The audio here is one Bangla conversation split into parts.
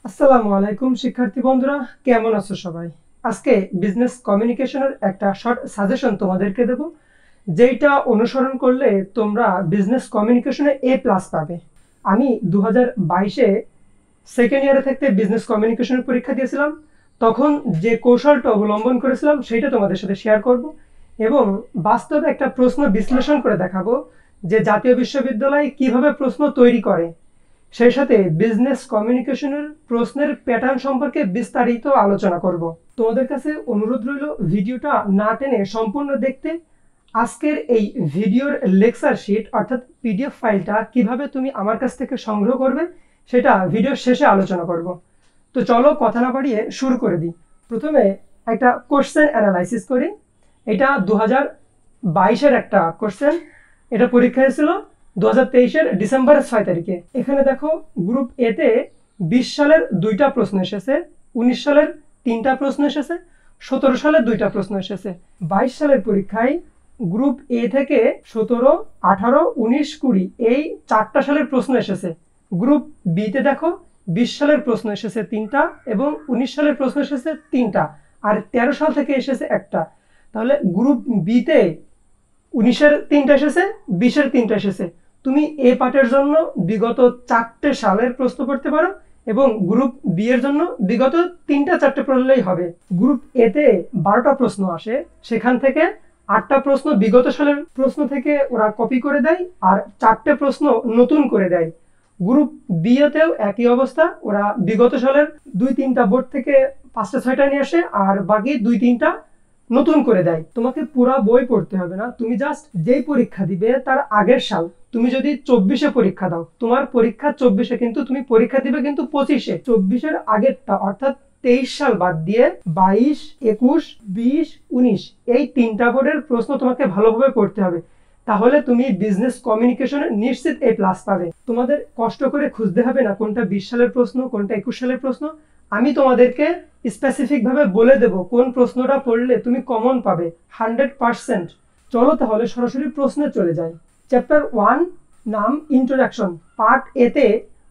আসসালামু আলাইকুম শিক্ষার্থী বন্ধুরা, কেমন আছো সবাই? আজকে বিজনেস কমিউনিকেশনের একটা শর্ট সাজেশন তোমাদেরকে দেব, যেটা অনুসরণ করলে তোমরা বিজনেস কমিউনিকেশনে A+ পাবে। আমি 2022-এ সেকেন্ড ইয়ারে থাকতে বিজনেস কমিউনিকেশনের পরীক্ষা দিয়েছিলাম। তখন যে কৌশলটা অবলম্বন করেছিলাম সেটা তোমাদের সাথে শেয়ার করব এবং বাস্তবে একটা প্রশ্ন বিশ্লেষণ করে দেখাবো যে জাতীয় বিশ্ববিদ্যালয় কিভাবে প্রশ্ন তৈরি করে। সেই সাথে বিজনেস কমিউনিকেশনের প্রশ্নের প্যাটার্ন সম্পর্কে বিস্তারিত আলোচনা করব। তোমাদের কাছে অনুরোধ রইল ভিডিওটা না টেনে সম্পূর্ণ দেখতে। আজকের এই ভিডিওর লেকচার শিট অর্থাৎ পিডিএফ ফাইলটা কিভাবে তুমি আমার কাছ থেকে সংগ্রহ করবে সেটা ভিডিওর শেষে আলোচনা করব। তো চলো কথা না বাড়িয়ে শুরু করে দিই। প্রথমে একটা কোশ্চেন অ্যানালাইসিস করি। এটা 2022-এর একটা কোশ্চেন। এটা পরীক্ষা হয়েছিল 2023-এর ডিসেম্বরের 6 তারিখে। এখানে দেখো গ্রুপ এতে 20 সালের 2টা প্রশ্ন এসেছে, 19 সালের 3টা প্রশ্ন এসেছে, 17 সালের 2টা প্রশ্ন এসেছে। 22 সালের পরীক্ষায় গ্রুপ এ থেকে 17, 18, 19, 20 এই 4টা সালের প্রশ্ন এসেছে। গ্রুপ বিতে দেখো 20 সালের প্রশ্ন এসেছে 3টা এবং 19 সালের প্রশ্ন এসেছে 3টা, আর 13 সাল থেকে এসেছে একটা। তাহলে গ্রুপ বিতে 19-এর 3টা এসেছে, 20-এর 3টা এসেছে। তুমি এ পার্টের জন্য বিগত 4টে সালের প্রশ্ন পড়তে পারো এবং গ্রুপ বি এর জন্য বিগত 3টা 4টে পড়লেই হবে। গ্রুপ এতে 12টা প্রশ্ন আসে, সেখান থেকে 8টা প্রশ্ন বিগত সালের প্রশ্ন থেকে ওরা কপি করে দেয় আর 4টে প্রশ্ন নতুন করে দেয়। গ্রুপ বি এতেও একই অবস্থা, ওরা বিগত সালের 2-3টা বোর্ড থেকে 5টা 6টা নিয়ে আসে আর বাকি 2-3টা নতুন করে দেয়। তোমাকে পুরা বই পড়তে হবে না, তুমি জাস্ট যেই পরীক্ষা দিবে তার আগের সাল। তুমি যদি 24-এ পরীক্ষা দাও, তোমার পরীক্ষা 24-এ, কিন্তু তুমি পরীক্ষা দিবে কিন্তু 25-এ। 24-এর আগেরটা অর্থাৎ 23 সাল বাদ দিয়ে 22, 21, 20, 19 এই 3টা বোর্ডের প্রশ্ন তোমাকে ভালোভাবে পড়তে হবে। তাহলে তুমি বিজনেস কমিউনিকেশনে নিশ্চিত A+ পাবে। তোমাদের কষ্ট করে খুঁজতে হবে না কোনটা 20 সালের প্রশ্ন, কোনটা 21 সালের প্রশ্ন। আমি তোমাদেরকে স্পেসিফিক ভাবে বলে দেব কোন প্রশ্নটা পড়লে তুমি কমন পাবে 100%। চলো তাহলে সরাসরি প্রশ্নে চলে যাই। চ্যাপ্টার 1 নাম ইন্ট্রোডাকশন। পার্ট এতে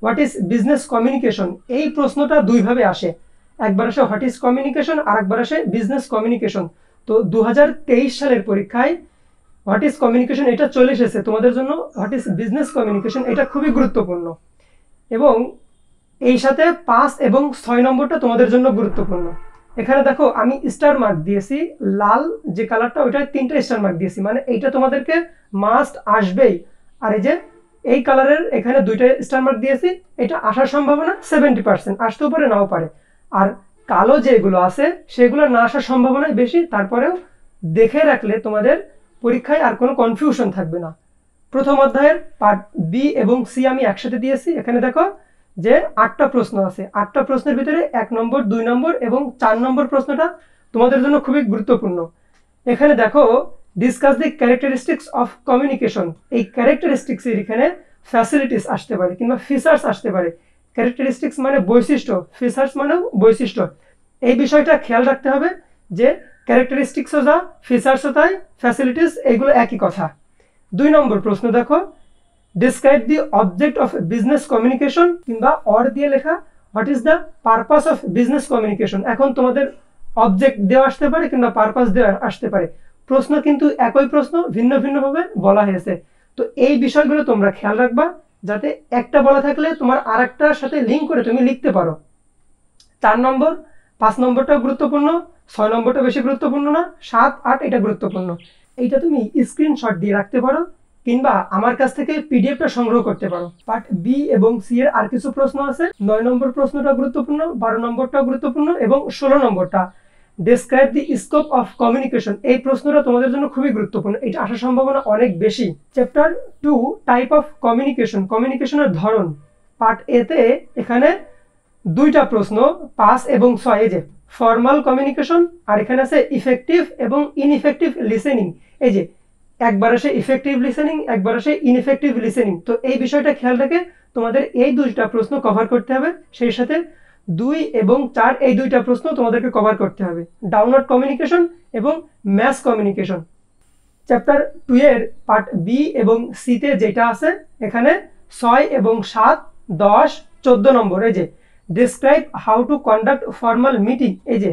হোয়াট ইজ বিজনেস কমিউনিকেশন, এই প্রশ্নটা দুইভাবে আসে। একবার আসে হোয়াট ইজ কমিউনিকেশন আর একবার আসে বিজনেস কমিউনিকেশন। তো 2023 সালের পরীক্ষায় হোয়াট ইজ কমিউনিকেশন এটা চলে এসেছে, তোমাদের জন্য হোয়াট ইজ বিজনেস কমিউনিকেশন এটা খুবই গুরুত্বপূর্ণ এবং এই সাথে 5 এবং 6 নম্বরটা তোমাদের জন্য গুরুত্বপূর্ণ। এখানে দেখো আমি স্টার মার্ক দিয়েছি, লাল যে কালারটা ওইটা 3টা স্টার মার্ক দিয়েছি, মানে এইটা তোমাদেরকে মাস্ট আসবেই। আর এই যে এই কালারের এখানে 2টা স্টার মার্ক দিয়েছি, এটা আসার সম্ভাবনা 70%, আসতেও পারে নাও পারে। আর কালো যেগুলো আছে সেগুলো না আসার সম্ভাবনাই বেশি, তারপরেও দেখে রাখলে তোমাদের পরীক্ষায় আর কোনো কনফিউশন থাকবে না। প্রথম অধ্যায়ের পার্ট বি এবং সি আমি একসাথে দিয়েছি। এখানে দেখো যে 8টা প্রশ্ন আছে, 8টা প্রশ্নের ভিতরে 1 নম্বর, 2 নম্বর এবং 4 নম্বর প্রশ্নটা তোমাদের জন্য খুবই গুরুত্বপূর্ণ। এখানে দেখো discuss the characteristics of communication. এই ক্যারেক্টারিস্টিক্স এর এখানে ফ্যাসিলিটিস আসতে পারে কিংবা ফিচার্স আসতে পারে। ক্যারেক্টারিস্টিক্স মানে বৈশিষ্ট্য, ফিচার্স মানেও বৈশিষ্ট্য। এই বিষয়টা খেয়াল রাখতে হবে যে ক্যারেক্টারিস্টিক্সও যা, ফিচার্সও তাই, ফ্যাসিলিটিস এইগুলো একই কথা। 2 নম্বর প্রশ্ন দেখো describe the object of business communication, কিংবা অর দিয়ে লেখা what is the purpose of business communication. এখন তোমাদের অবজেক্ট দেওয়া আসতে পারে কিংবা পারপাস দেওয়া আসতে পারে, প্রশ্ন কিন্তু একই প্রশ্ন ভিন্ন ভিন্নভাবে বলা হয়েছে। তো এই বিষয়গুলো তোমরা খেয়াল রাখবা যাতে একটা বলা থাকলে তোমার আরেকটার সাথে লিঙ্ক করে তুমি লিখতে পারো। 4 নম্বর, 5 নম্বরটাও গুরুত্বপূর্ণ, 6 নম্বরটা বেশি গুরুত্বপূর্ণ না, 7, 8 এটা গুরুত্বপূর্ণ। এইটা তুমি স্ক্রিনশট দিয়ে রাখতে পারো কিংবা আমার কাছ থেকে পিডিএফটা সংগ্রহ করতে পারো। পার্ট বি এবং সি এর আর কিছু প্রশ্ন আছে। 9 নম্বর প্রশ্নটা গুরুত্বপূর্ণ, 12 নম্বরটা গুরুত্বপূর্ণ এবং 16 নম্বরটা describe the scope of communication. এই প্রশ্নটা তোমাদের জন্য খুবই গুরুত্বপূর্ণ, এটা আসার সম্ভাবনা অনেক বেশি। চ্যাপ্টার 2 টাইপ অফ কমিউনিকেশন, কমিউনিকেশনের ধরন। পার্ট এতে এখানে 2টা প্রশ্ন 5 এবং 6, এই যে ফর্মাল কমিউনিকেশন আর এখানে আছে ইফেক্টিভ এবং ইনইফেক্টিভ লিসেনিং। এই যে একবার আসে ইফেক্টিভ লিসেনিং, একবার আসে ইনইফেক্টিভ লিসেনিং। তো এই বিষয়টা খেয়াল রেখে তোমাদের এই 2টা প্রশ্ন কভার করতে হবে। সেই সাথে 2 এবং 4 এই 2টা প্রশ্ন তোমাদেরকে কভার করতে হবে, ডাউনওয়ার্ড কমিউনিকেশন এবং ম্যাস কমিউনিকেশন। চ্যাপ্টার 2 এর পার্ট বি এবং সিতে যেটা আছে এখানে 6 এবং 7, 10, 14 নম্বর, এই যে describe how to conduct formal meeting. এই যে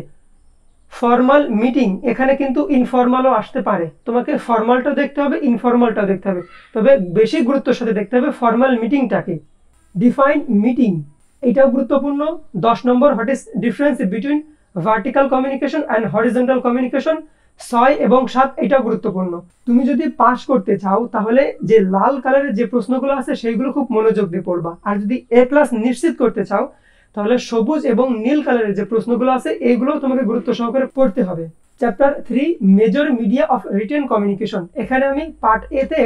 ফর্মাল মিটিং, এখানে কিন্তু ইনফর্মালও আসতে পারে, তোমাকে ফর্মালটাও দেখতে হবে, ইনফর্মালটাও দেখতে হবে, তবে বেশি গুরুত্বের সাথে দেখতে হবে ফর্মাল মিটিংটাকে। ডিফাইন মিটিং, এটাও গুরুত্বপূর্ণ। 10 নম্বর, what is difference between vertical communication and horizontal communication. 6 এবং 7 এটাও গুরুত্বপূর্ণ। তুমি যদি পাস করতে চাও তাহলে যে লাল কালারের যে প্রশ্নগুলো আছে সেইগুলো খুব মনোযোগ দিয়ে পড়বা, আর যদি এ প্লাস নিশ্চিত করতে চাও তাহলে সবুজ এবং নীল কালারের যে প্রশ্নগুলো আছে এইগুলো তোমাকে গুরুত্ব সহকারে পড়তে হবে। Chapter 3 major media of written communication, এখানে আমি পার্ট এ তে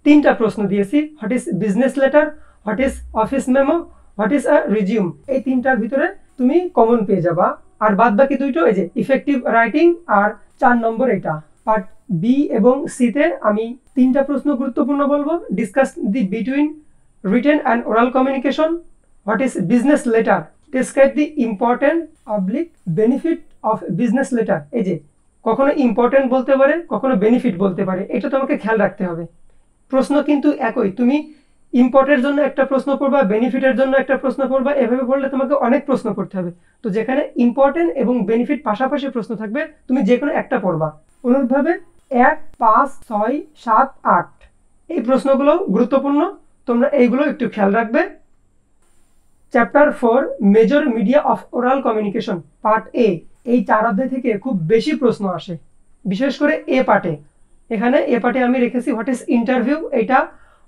3টা প্রশ্ন দিয়েছি। What is business letter, what is office memo, what is a resume. এই 3টার ভিতরে তুমি কমন পেয়ে যাবা, আর বাদ বাকি দুইটো এই যে ইফেক্টিভ রাইটিং আর 4 নম্বর এটা। পার্ট বি এবং সি তে আমি 3টা প্রশ্ন গুরুত্বপূর্ণ বলবো। Discuss the between written and oral communication, what is business letter, describe the important oblique benefit of business letter. এই যে কখনো ইম্পর্টেন্ট বলতে পারে, কখনো বেনিফিট বলতে পারে, এটা তোমাকে খেয়াল রাখতে হবে। প্রশ্ন কিন্তু একই, তুমি ইম্পর্টের জন্য একটা প্রশ্ন পড়বা, বেনিফিটের জন্য একটা প্রশ্ন পড়বা, এভাবে পড়লে তোমাকে অনেক প্রশ্ন পড়তে হবে। তো যেখানে ইম্পর্টেন্ট এবং বেনিফিট পাশাপাশি প্রশ্ন থাকবে তুমি যে কোনো একটা পড়বা। অনুরূপভাবে 1, 5, 6, 7, 8 এই প্রশ্নগুলো গুরুত্বপূর্ণ, তোমরা এইগুলো একটু খেয়াল রাখবে। Chapter 4 major media of oral communication, part এ। এই 4 অধ্যায় থেকে খুব বেশি প্রশ্ন আসে, বিশেষ করে এ পার্টে। এখানে এ পার্টে আমি রেখেছি হোয়াট ইজ ইন্টারভিউ, এটা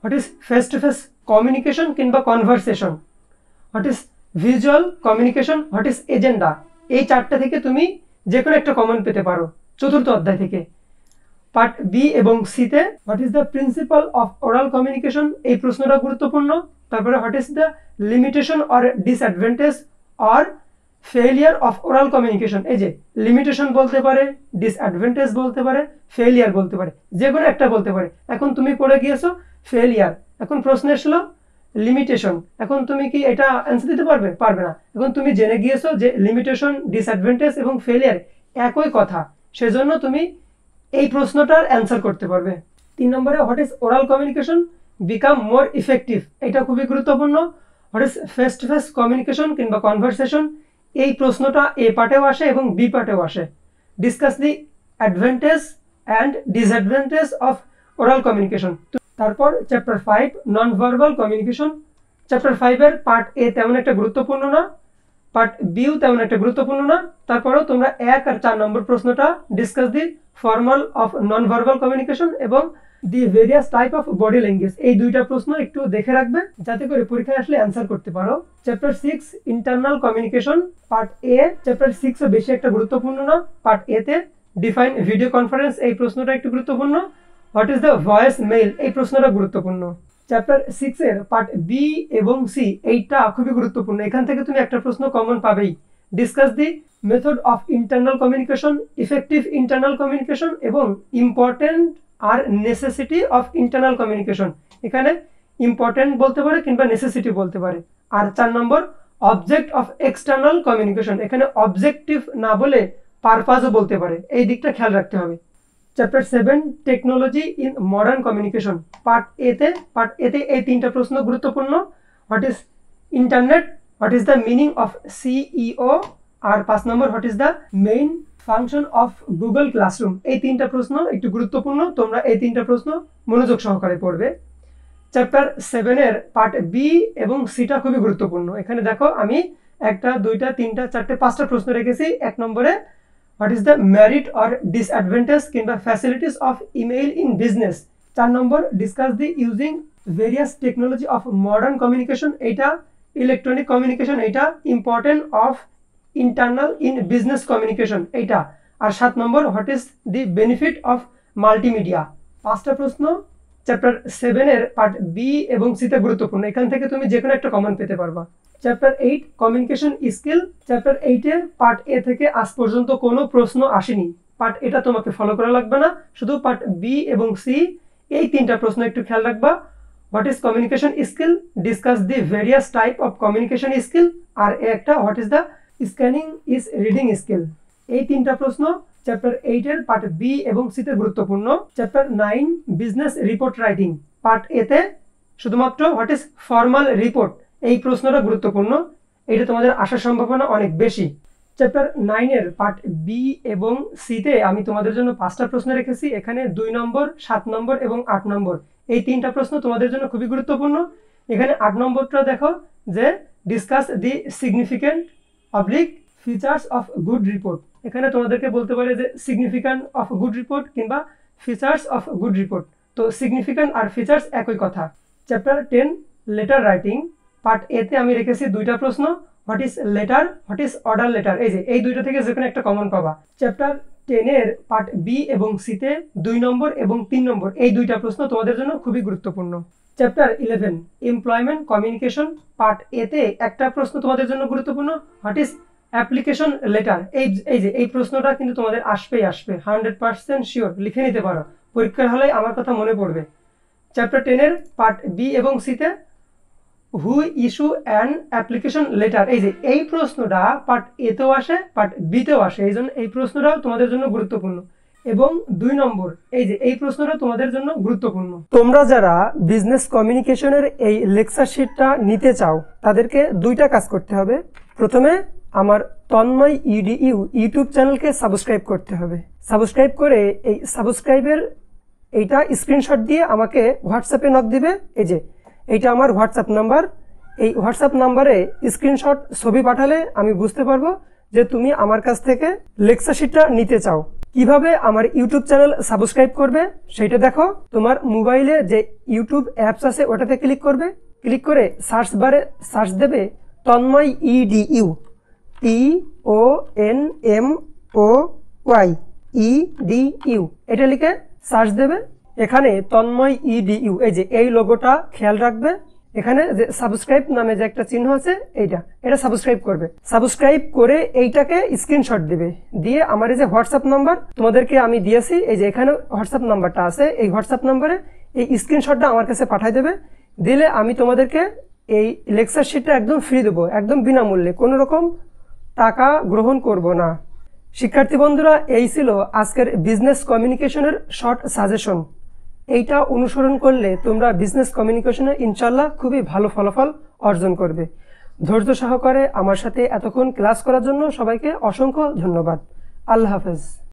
what is face to face communication কিংবা conversation, what is visual communication, what is agenda. এই 4টা থেকে তুমি যে কোনো একটা কমন পেতে পারো 4র্থ অধ্যায় থেকে। পার্ট বি এবং সিতে what is the principal of oral communication, এই প্রশ্নটা গুরুত্বপূর্ণ। তারপরে what is the limitation or disadvantage or failure of oral communication. এই যে লিমিটেশন বলতে পারে, ডিসঅ্যাডভান্টেজ বলতে পারে, ফেলিয়ার বলতে পারে, যে কোনো একটা বলতে পারে। এখন তুমি পড়ে গিয়েছো ফেলিয়ার, এখন প্রশ্ন এসলো লিমিটেশন, এখন তুমি কি এটা অ্যান্সার দিতে পারবে? পারবে না। এখন তুমি জেনে গিয়েছো যে লিমিটেশন, ডিসঅ্যাডভান্টেজ এবং ফেলিয়ার একই কথা, সেজন্য তুমি এই প্রশ্নটার অ্যান্সার করতে পারবে। 3 নম্বরে what is oral communication become more effective, এটা খুবই গুরুত্বপূর্ণ। What is face to face communication কিংবা কনভারসেশন, এই প্রশ্নটা এ পার্টেও আসে এবং বি পার্টেও আসে। Discuss the advantage and disadvantage of oral communication. তারপর chapter 5 non verbal communication. Chapter 5 এর পার্ট এ তেমন একটা গুরুত্বপূর্ণ না, পার্ট বিও তেমন একটা গুরুত্বপূর্ণ না, তারপরেও তোমরা 1 আর 4 নম্বর প্রশ্নটা discuss the formal of non verbal communication এবং the various type of body language, এই 2টা প্রশ্ন একটু দেখে রাখবে যাতে করে পরীক্ষায় আসলে অ্যান্সার করতে পারো। চ্যাপ্টার 6 ইন্টারনাল কমিউনিকেশন, পার্ট এ। চ্যাপ্টার 6 বেশি একটা গুরুত্বপূর্ণ না। পার্ট এ তে ডিফাইন ভিডিও কনফারেন্স, এই প্রশ্নটা একটু গুরুত্বপূর্ণ। What is the voice mail, এই প্রশ্নটা গুরুত্বপূর্ণ। চ্যাপ্টার 6 এর পার্ট বি এবং সি এইটা খুবই গুরুত্বপূর্ণ, এখান থেকে তুমি একটা প্রশ্ন কমন পাবেই। Discuss the method of internal communication, effective internal communication এবং ইম্পর্টেন্ট আর নেসেসিটি অফ ইন্টারনাল কমিউনিকেশন। এখানে ইম্পর্টেন্ট বলতে পারে কিংবা নেসেসিটি বলতে পারে। আর 4 নম্বর অবজেক্ট অফ এক্সটার্নাল কমিউনিকেশন, এখানে অবজেক্টিভ না বলে পারপাসও বলতে পারে, এই দিকটা খেয়াল রাখতে হবে। Chapter 7 technology in modern communication, part এতে এই 3টা প্রশ্ন গুরুত্বপূর্ণ। What is internet, what is the meaning of CEO, আর 5 নম্বর what is the main function of Google classroom. এই 3টা প্রশ্ন একটু গুরুত্বপূর্ণ, তোমরা এই 3টা প্রশ্ন মনোযোগ সহকারে পড়বে। চ্যাপ্টার 7 এর পার্ট বি এবং সিটা খুবই গুরুত্বপূর্ণ। এখানে দেখো আমি 1টা 2টা 3টা 4টে 5টা প্রশ্ন রেখেছি। 1 নম্বরে what is the merit or disadvantage কিংবা facilities of email in business. 4 number discuss the using various technology of modern communication, এইটা ইলেকট্রনিক কমিউনিকেশন, এইটা important of internal in business communication এইটা। আর 7 number what is the benefit of multimedia. 5টা প্রশ্ন চ্যাপ্টার 7 এর পার্ট বি এবং সিতে গুরুত্বপূর্ণ, এখান থেকে তুমি যে কোনো একটা কমন পেতে পারবা। Chapter 8 communication skill. চ্যাপ্টার 8 এর পার্ট এ থেকে আজ পর্যন্ত কোনো প্রশ্ন আসেনি, পার্ট এটা তোমাকে ফলো করা লাগবে না, শুধু পার্ট বি এবং সি এই 3টা প্রশ্ন একটু খেয়াল রাখবা। What is communication skill, discuss the various type of communication skill, আর একটা what is the scanning is reading skill. এই 3টা প্রশ্ন চ্যাপ্টার 8 এর পার্ট বি এবং সিতে গুরুত্বপূর্ণ। Chapter 9 business report writing, part এতে শুধুমাত্র হোয়াট ইজ ফর্মাল রিপোর্ট, এই প্রশ্নটা গুরুত্বপূর্ণ। এটা তোমাদের আসার সম্ভাবনা অনেক বেশি। চ্যাপ্টার 9-এর পার্ট বি এবং সিতে আমি তোমাদের জন্য 5টা প্রশ্ন রেখেছি। এখানে 2 নম্বর, 7 নম্বর এবং 8 নম্বর, এই 3টা প্রশ্ন তোমাদের জন্য খুবই গুরুত্বপূর্ণ। এখানে 8 নম্বরটা দেখো যে discuss the significant oblique features of good report. এখানে তোমাদেরকে বলতে পারে যে সিগনিফিক্যান্ট অফ গুড রিপোর্ট কিংবা ফিচার্স অফ গুড রিপোর্ট। তো সিগনিফিক্যান্ট আর ফিচার্স একই কথা। চ্যাপ্টার 10 লেটার রাইটিং পার্ট এতে আমি রেখেছি 2টা প্রশ্ন, what is letter, what is order letter. এই দুইটা থেকে যে কোনো একটা কমন পাবা। চ্যাপ্টার 10-এর পার্ট বি এবং সিতে 2 নম্বর এবং 3 নম্বর, এই 2টা প্রশ্ন তোমাদের জন্য খুবই গুরুত্বপূর্ণ। চ্যাপ্টার 11 এমপ্লয়মেন্ট কমিউনিকেশন পার্ট এতে একটা প্রশ্ন তোমাদের জন্য গুরুত্বপূর্ণ, হোয়াট ইজ অ্যাপ্লিকেশন লেটার। এই প্রশ্নটা কিন্তু তোমাদের আসবে 100% শিওর, লিখে নিতে পারো, পরীক্ষার হলে আমার কথা মনে পড়বে। চ্যাপ্টার 10-এর পার্ট বি এবং সিতে হু ইস্যু অ্যান অ্যাপ্লিকেশন লেটার। এই প্রশ্নটা পার্ট এতেও আসে, পার্ট বিতেও আসে, এই জন্য এই প্রশ্নটাও তোমাদের জন্য গুরুত্বপূর্ণ। এবং 2 নম্বর, এই প্রশ্নটা তোমাদের জন্য গুরুত্বপূর্ণ। তোমরা যারা বিজনেস কমিউনিকেশনের এই লেকচার শিটটা নিতে চাও তাদেরকে 2টা কাজ করতে হবে। প্রথমে আমার তন্ময় ইডিইউ ইউটিউব চ্যানেলকে সাবস্ক্রাইব করতে হবে। সাবস্ক্রাইব করে এই সাবস্ক্রাইবের এইটা স্ক্রিনশট দিয়ে আমাকে হোয়াটসঅ্যাপে নক দিবে। এইটা আমার হোয়াটসঅ্যাপ নাম্বার। এই হোয়াটসঅ্যাপ নাম্বারে স্ক্রিনশট ছবি পাঠালে আমি বুঝতে পারবো যে তুমি আমার কাছ থেকে লেকচার শিটটা নিতে চাও। কিভাবে আমার ইউটিউব চ্যানেল সাবস্ক্রাইব করবে সেটা দেখো। তোমার মোবাইলে যে ইউটিউব অ্যাপস আছে ওটাতে ক্লিক করবে, ক্লিক করে সার্চ বারে সার্চ দেবে তন্ময় ইডিইউ, TONMOYEDU, এটা লিখে সার্চ দেবে। এখানে তন্ময় ইডিইউ, এই লোগোটা খেয়াল রাখবে। এখানে যে সাবস্ক্রাইব নামে যে একটা চিহ্ন আছে এটা সাবস্ক্রাইব করবে। সাবস্ক্রাইব করে এইটাকে স্ক্রিনশট দিবে, দিয়ে আমার এই যে হোয়াটসঅ্যাপ নাম্বার তোমাদেরকে আমি দিয়েছি, এখানে হোয়াটসঅ্যাপ নাম্বারটা আছে, এই হোয়াটসঅ্যাপ নাম্বারে এই স্ক্রিনশটটা আমার কাছে পাঠিয়ে দেবে। দিলে আমি তোমাদেরকে এই লেকচার শিটটা একদম ফ্রি দেবো, একদম বিনামূল্যে, কোনো রকম টাকা গ্রহণ করব না। শিক্ষার্থী বন্ধুরা, এই ছিল আজকের বিজনেস কমিউনিকেশনের শর্ট সাজেশন। এইটা অনুসরণ করলে তোমরা বিজনেস কমিউনিকেশনে ইনশাল্লাহ খুবই ভালো ফলাফল অর্জন করবে। ধৈর্য সহকারে আমার সাথে এতক্ষণ ক্লাস করার জন্য সবাইকে অসংখ্য ধন্যবাদ। আল্লাহ হাফেজ।